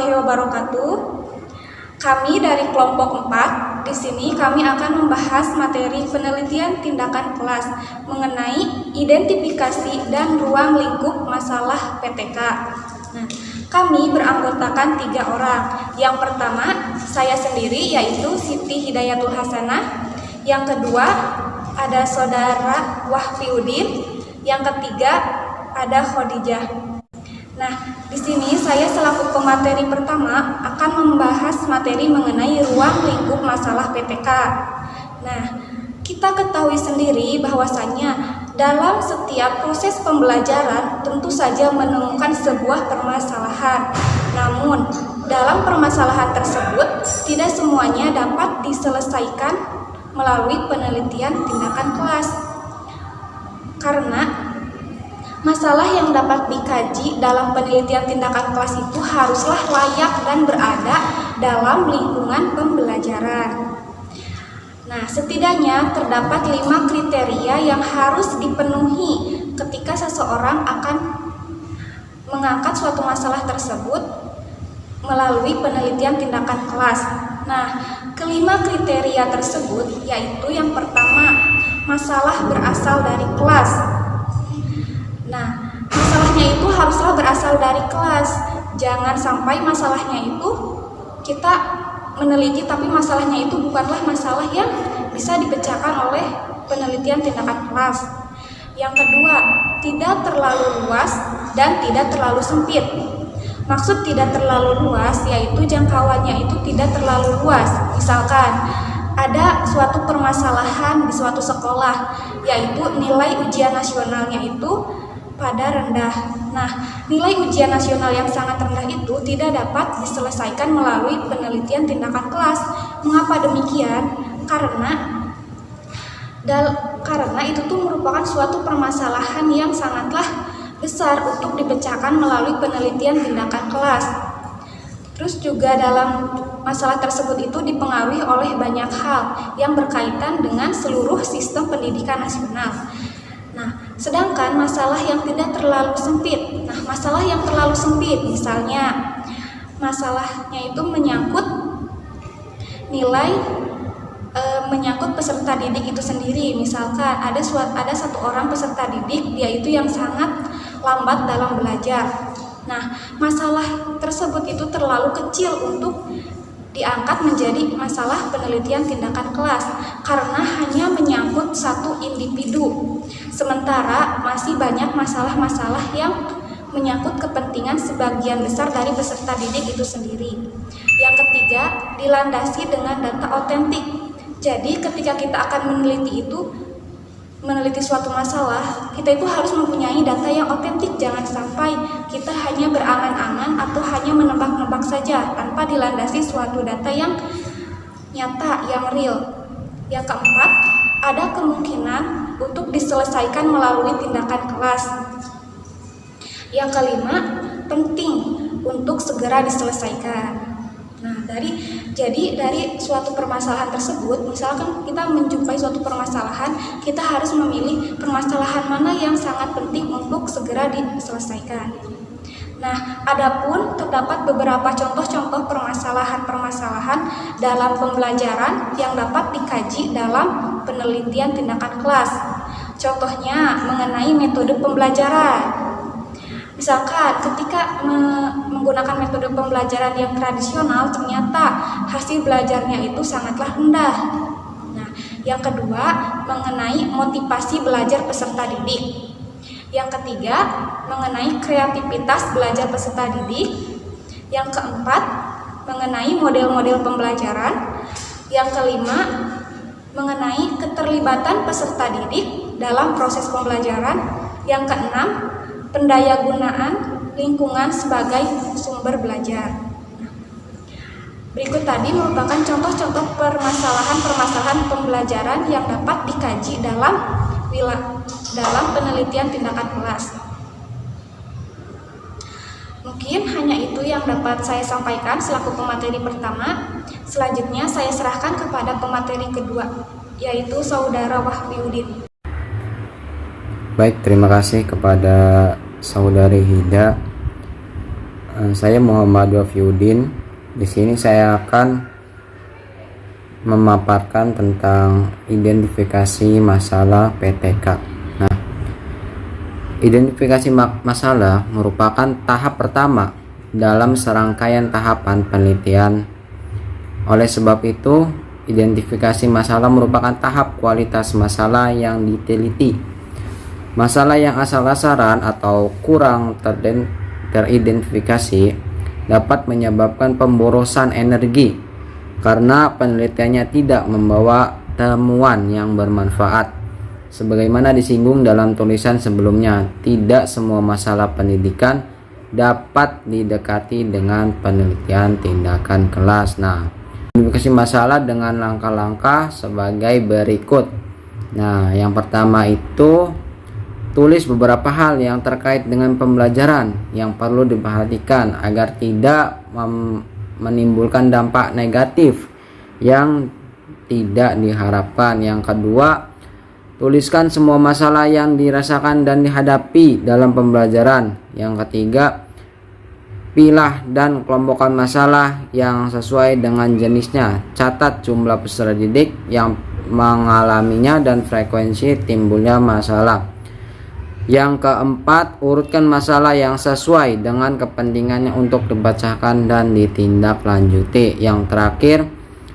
warahmatullahi wabarakatuh. Kami dari kelompok 4, di sini kami akan membahas materi penelitian tindakan kelas mengenai identifikasi dan ruang lingkup masalah PTK. Nah, kami beranggotakan 3 orang. Yang pertama, saya sendiri yaitu Siti Hidayatul Hasanah. Yang kedua, ada saudara Wahfiudin. Yang ketiga, ada Khadijah. Nah, di sini saya selaku pemateri pertama akan membahas materi mengenai ruang lingkup masalah PTK. Nah, kita ketahui sendiri bahwasannya dalam setiap proses pembelajaran tentu saja menemukan sebuah permasalahan. Namun, dalam permasalahan tersebut tidak semuanya dapat diselesaikan melalui penelitian tindakan kelas. Karena masalah yang dapat dikaji dalam penelitian tindakan kelas itu haruslah layak dan berada dalam lingkungan pembelajaran. Nah, setidaknya terdapat 5 kriteria yang harus dipenuhi ketika seseorang akan mengangkat suatu masalah tersebut melalui penelitian tindakan kelas. Nah, kelima kriteria tersebut yaitu yang pertama, masalah berasal dari kelas. Nah, masalahnya itu haruslah berasal dari kelas. Jangan sampai masalahnya itu kita meneliti tapi masalahnya itu bukanlah masalah yang bisa dipecahkan oleh penelitian tindakan kelas. Yang kedua, tidak terlalu luas dan tidak terlalu sempit. Maksud tidak terlalu luas yaitu jangkauannya itu tidak terlalu luas. Misalkan ada suatu permasalahan di suatu sekolah yaitu nilai ujian nasionalnya itu pada rendah. Nah, nilai ujian nasional yang sangat rendah itu tidak dapat diselesaikan melalui penelitian tindakan kelas. Mengapa demikian? Karena itu tuh merupakan suatu permasalahan yang sangatlah besar untuk dipecahkan melalui penelitian tindakan kelas. Terus juga dalam masalah tersebut itu dipengaruhi oleh banyak hal yang berkaitan dengan seluruh sistem pendidikan nasional. Nah, sedangkan masalah yang tidak terlalu sempit. Nah, masalah yang terlalu sempit misalnya masalahnya itu menyangkut nilai menyangkut peserta didik itu sendiri. Misalkan ada satu orang peserta didik dia itu yang sangat lambat dalam belajar. Nah, masalah tersebut itu terlalu kecil untuk diangkat menjadi masalah penelitian tindakan kelas karena hanya menyangkut satu individu. Sementara masih banyak masalah-masalah yang menyangkut kepentingan sebagian besar dari peserta didik itu sendiri. Yang ketiga, dilandasi dengan data otentik. Jadi ketika kita akan meneliti suatu masalah, kita itu harus mempunyai data yang otentik. Jangan sampai kita hanya berangan-angan atau hanya menebak-nebak saja tanpa dilandasi suatu data yang nyata, yang real. Yang keempat, ada kemungkinan untuk diselesaikan melalui tindakan kelas. Yang kelima, penting untuk segera diselesaikan. Nah, dari suatu permasalahan tersebut, misalkan kita menjumpai suatu permasalahan, kita harus memilih permasalahan mana yang sangat penting untuk segera diselesaikan. Nah, adapun terdapat beberapa contoh-contoh permasalahan-permasalahan dalam pembelajaran yang dapat dikaji dalam penelitian tindakan kelas. Contohnya mengenai metode pembelajaran. Misalkan ketika menggunakan metode pembelajaran yang tradisional, ternyata hasil belajarnya itu sangatlah rendah. Nah, yang kedua mengenai motivasi belajar peserta didik. Yang ketiga mengenai kreativitas belajar peserta didik. Yang keempat mengenai model-model pembelajaran. Yang kelima mengenai keterlibatan peserta didik dalam proses pembelajaran. Yang keenam, pendayagunaan lingkungan sebagai sumber belajar. Berikut tadi merupakan contoh-contoh permasalahan-permasalahan pembelajaran yang dapat dikaji dalam penelitian tindakan kelas. Mungkin hanya itu yang dapat saya sampaikan selaku pemateri pertama. Selanjutnya saya serahkan kepada pemateri kedua, yaitu saudara Wahfiudin. Baik, terima kasih kepada saudari Hida Saya Muhammad Wafiuddin. Di sini saya akan memaparkan tentang identifikasi masalah PTK. Nah, identifikasi masalah merupakan tahap pertama dalam serangkaian tahapan penelitian. Oleh sebab itu, identifikasi masalah merupakan tahap kualitas masalah yang diteliti. Masalah yang asal-asalan atau kurang teridentifikasi dapat menyebabkan pemborosan energi karena penelitiannya tidak membawa temuan yang bermanfaat. Sebagaimana disinggung dalam tulisan sebelumnya, tidak semua masalah pendidikan dapat didekati dengan penelitian tindakan kelas. Nah, identifikasi masalah dengan langkah-langkah sebagai berikut. Nah, yang pertama itu tulis beberapa hal yang terkait dengan pembelajaran yang perlu diperhatikan agar tidak menimbulkan dampak negatif yang tidak diharapkan. Yang kedua, tuliskan semua masalah yang dirasakan dan dihadapi dalam pembelajaran. Yang ketiga, pilah dan kelompokkan masalah yang sesuai dengan jenisnya. Catat jumlah peserta didik yang mengalaminya dan frekuensi timbulnya masalah. Yang keempat, urutkan masalah yang sesuai dengan kepentingannya untuk dibacakan dan ditindaklanjuti. Yang terakhir,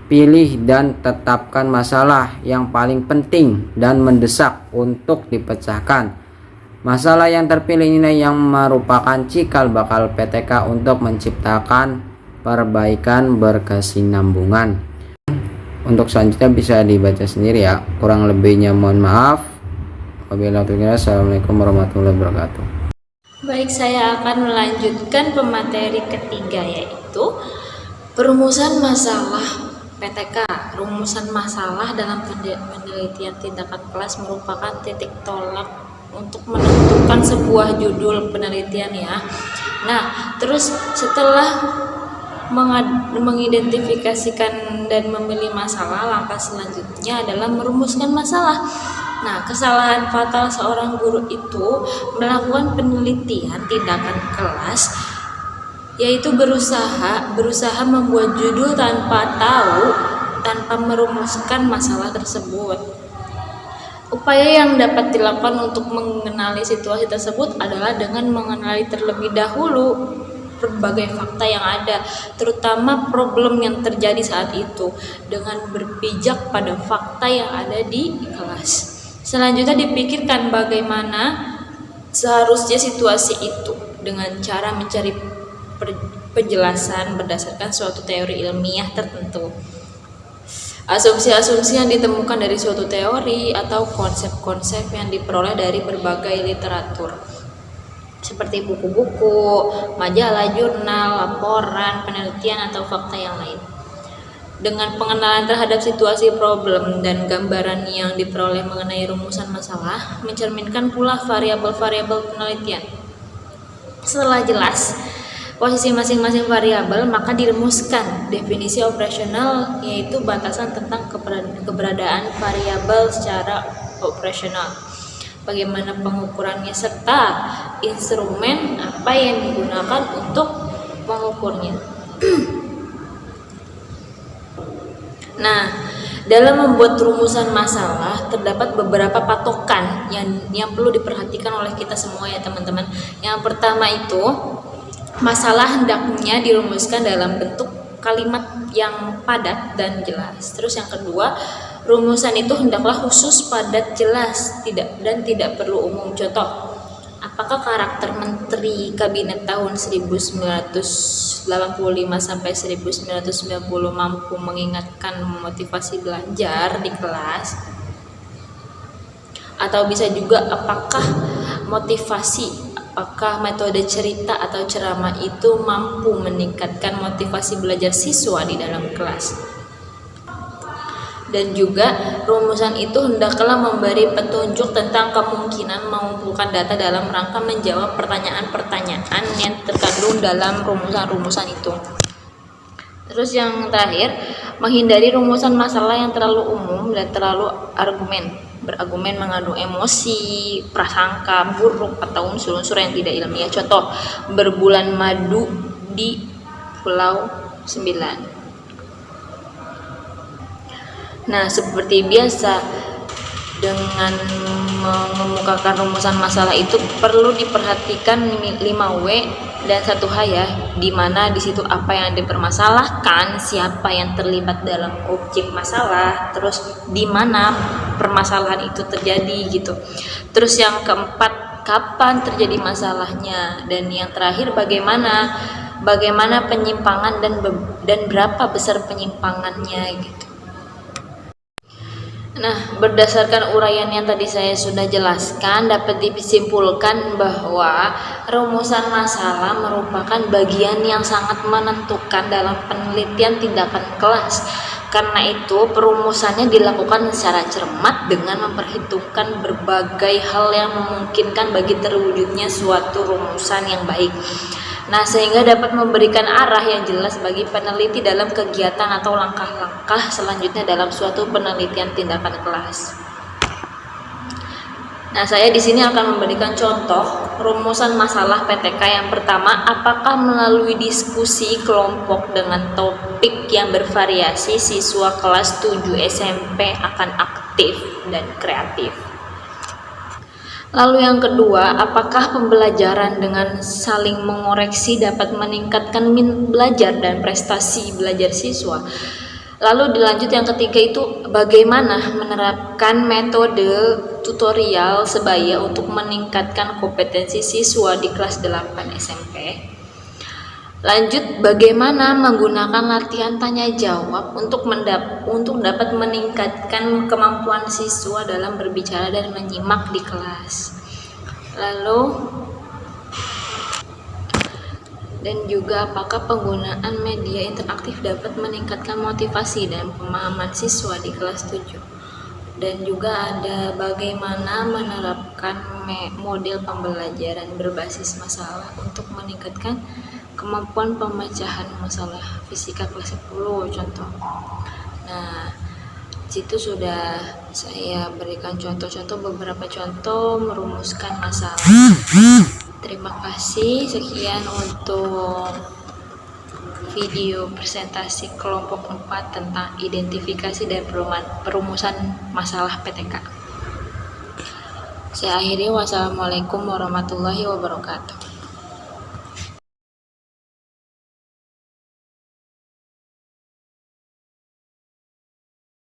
pilih dan tetapkan masalah yang paling penting dan mendesak untuk dipecahkan. Masalah yang terpilih ini yang merupakan cikal bakal PTK untuk menciptakan perbaikan berkesinambungan. Untuk selanjutnya bisa dibaca sendiri ya. Kurang lebihnya mohon maaf. Assalamualaikum warahmatullahi wabarakatuh. Baik, saya akan melanjutkan pemateri ketiga, yaitu perumusan masalah PTK. Rumusan masalah dalam penelitian tindakan kelas merupakan titik tolak untuk menentukan sebuah judul penelitian ya. Nah, terus setelah mengidentifikasikan dan memilih masalah, langkah selanjutnya adalah merumuskan masalah. Nah, kesalahan fatal seorang guru itu melakukan penelitian tindakan kelas, yaitu berusaha membuat judul tanpa merumuskan masalah tersebut. Upaya yang dapat dilakukan untuk mengenali situasi tersebut adalah dengan mengenali terlebih dahulu berbagai fakta yang ada, terutama problem yang terjadi saat itu, dengan berpijak pada fakta yang ada di kelas. Selanjutnya dipikirkan bagaimana seharusnya situasi itu dengan cara mencari penjelasan berdasarkan suatu teori ilmiah tertentu. Asumsi-asumsi yang ditemukan dari suatu teori atau konsep-konsep yang diperoleh dari berbagai literatur, seperti buku-buku, majalah, jurnal, laporan, penelitian, atau fakta yang lain. Dengan pengenalan terhadap situasi problem dan gambaran yang diperoleh mengenai rumusan masalah, mencerminkan pula variabel-variabel penelitian. Setelah jelas posisi masing-masing variabel, maka dirumuskan definisi operasional, yaitu batasan tentang keberadaan variabel secara operasional, bagaimana pengukurannya, serta instrumen apa yang digunakan untuk mengukurnya. Nah, dalam membuat rumusan masalah terdapat beberapa patokan yang perlu diperhatikan oleh kita semua ya teman-teman. Yang pertama itu, masalah hendaknya dirumuskan dalam bentuk kalimat yang padat dan jelas. Terus yang kedua, rumusan itu hendaklah khusus, padat, jelas, tidak perlu umum. Contoh, apakah karakter Menteri Kabinet tahun 1985 sampai 1990 mampu mengingatkan memotivasi belajar di kelas? Atau bisa juga apakah metode cerita atau ceramah itu mampu meningkatkan motivasi belajar siswa di dalam kelas? Dan juga rumusan itu hendaklah memberi petunjuk tentang kemungkinan mengumpulkan data dalam rangka menjawab pertanyaan-pertanyaan yang terkandung dalam rumusan-rumusan itu. Terus yang terakhir, menghindari rumusan masalah yang terlalu umum dan terlalu argumen. berargumen mengandung emosi, prasangka buruk atau unsur-unsur yang tidak ilmiah. Contoh, berbulan madu di Pulau 9. Nah, seperti biasa, dengan mengemukakan rumusan masalah itu perlu diperhatikan 5W dan 1H ya, di mana di situ apa yang dipermasalahkan, siapa yang terlibat dalam objek masalah, terus di mana permasalahan itu terjadi gitu. Terus yang keempat, kapan terjadi masalahnya, dan yang terakhir bagaimana penyimpangan dan berapa besar penyimpangannya gitu. Nah, berdasarkan uraian yang tadi saya sudah jelaskan, dapat disimpulkan bahwa rumusan masalah merupakan bagian yang sangat menentukan dalam penelitian tindakan kelas. Karena itu, perumusannya dilakukan secara cermat dengan memperhitungkan berbagai hal yang memungkinkan bagi terwujudnya suatu rumusan yang baik. Nah, sehingga dapat memberikan arah yang jelas bagi peneliti dalam kegiatan atau langkah-langkah selanjutnya dalam suatu penelitian tindakan kelas. Nah, saya di sini akan memberikan contoh rumusan masalah PTK yang pertama. Apakah melalui diskusi kelompok dengan topik yang bervariasi siswa kelas 7 SMP akan aktif dan kreatif? Lalu yang kedua, apakah pembelajaran dengan saling mengoreksi dapat meningkatkan minat belajar dan prestasi belajar siswa? Lalu dilanjut yang ketiga itu, bagaimana menerapkan metode tutorial sebaya untuk meningkatkan kompetensi siswa di kelas 8 SMP? Lanjut, bagaimana menggunakan latihan tanya jawab untuk dapat meningkatkan kemampuan siswa dalam berbicara dan menyimak di kelas. Lalu, dan juga apakah penggunaan media interaktif dapat meningkatkan motivasi dan pemahaman siswa di kelas 7. Dan juga ada bagaimana menerapkan model pembelajaran berbasis masalah untuk meningkatkan kemampuan pemecahan masalah fisika kelas 10 contoh. Nah, situ sudah saya berikan beberapa contoh merumuskan masalah. Terima kasih, sekian untuk video presentasi kelompok 4 tentang identifikasi dan perumusan masalah PTK. Saya akhiri, wassalamualaikum warahmatullahi wabarakatuh.